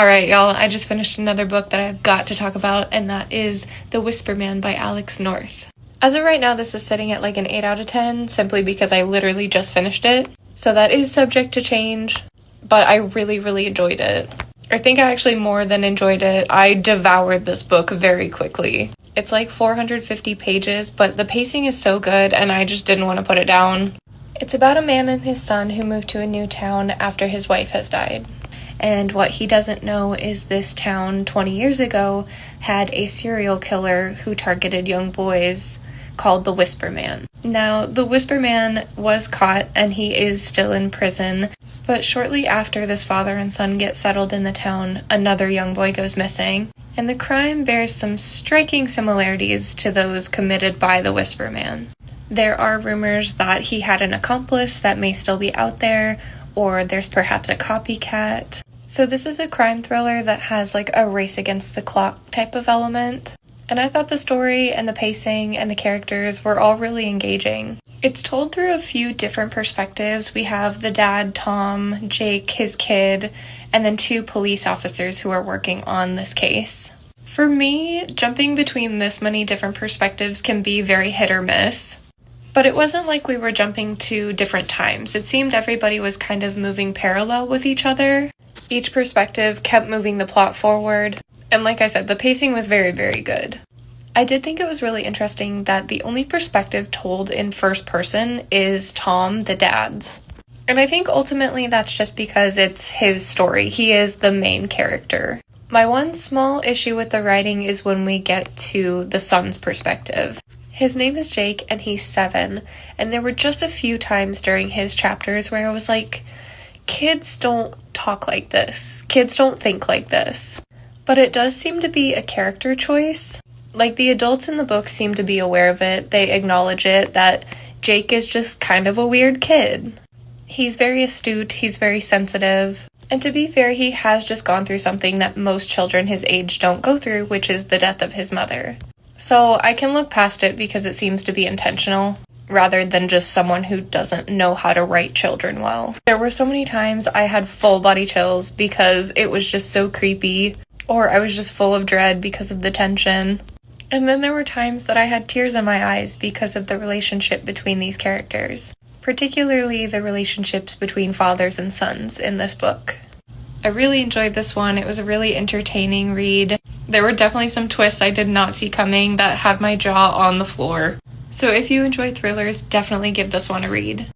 Alright, y'all, I just finished another book that I've got to talk about, and that is The Whisper Man by Alex North. As of right now, this is sitting at like an 8 out of 10, simply because I literally just finished it. So that is subject to change, but I really, really enjoyed it. I think I actually more than enjoyed it. I devoured this book very quickly. It's like 450 pages, but the pacing is so good, and I just didn't want to put it down. It's about a man and his son who moved to a new town after his wife has died. And what he doesn't know is this town 20 years ago had a serial killer who targeted young boys called the Whisper Man. Now, the Whisper Man was caught and he is still in prison, but shortly after this father and son get settled in the town, another young boy goes missing, and the crime bears some striking similarities to those committed by the Whisper Man. There are rumors that he had an accomplice that may still be out there, or there's perhaps a copycat. So this is a crime thriller that has like a race against the clock type of element. And I thought the story and the pacing and the characters were all really engaging. It's told through a few different perspectives. We have the dad, Tom, Jake, his kid, and then 2 police officers who are working on this case. For me, jumping between this many different perspectives can be very hit or miss. But it wasn't like we were jumping to different times. It seemed everybody was kind of moving parallel with each other. Each perspective kept moving the plot forward. And like I said, the pacing was very, very good. I did think it was really interesting that the only perspective told in first person is Tom, the dad's. And I think ultimately that's just because it's his story. He is the main character. My one small issue with the writing is when we get to the son's perspective. His name is Jake and he's 7, and there were just a few times during his chapters where I was like, kids don't talk like this. Kids don't think like this. But it does seem to be a character choice. Like, the adults in the book seem to be aware of it. They acknowledge it, that Jake is just kind of a weird kid. He's very astute, he's very sensitive. And to be fair, he has just gone through something that most children his age don't go through, which is the death of his mother. So I can look past it because it seems to be intentional, rather than just someone who doesn't know how to write children well. There were so many times I had full body chills because it was just so creepy, or I was just full of dread because of the tension. And then there were times that I had tears in my eyes because of the relationship between these characters, particularly the relationships between fathers and sons in this book. I really enjoyed this one. It was a really entertaining read. There were definitely some twists I did not see coming that had my jaw on the floor. So if you enjoy thrillers, definitely give this one a read.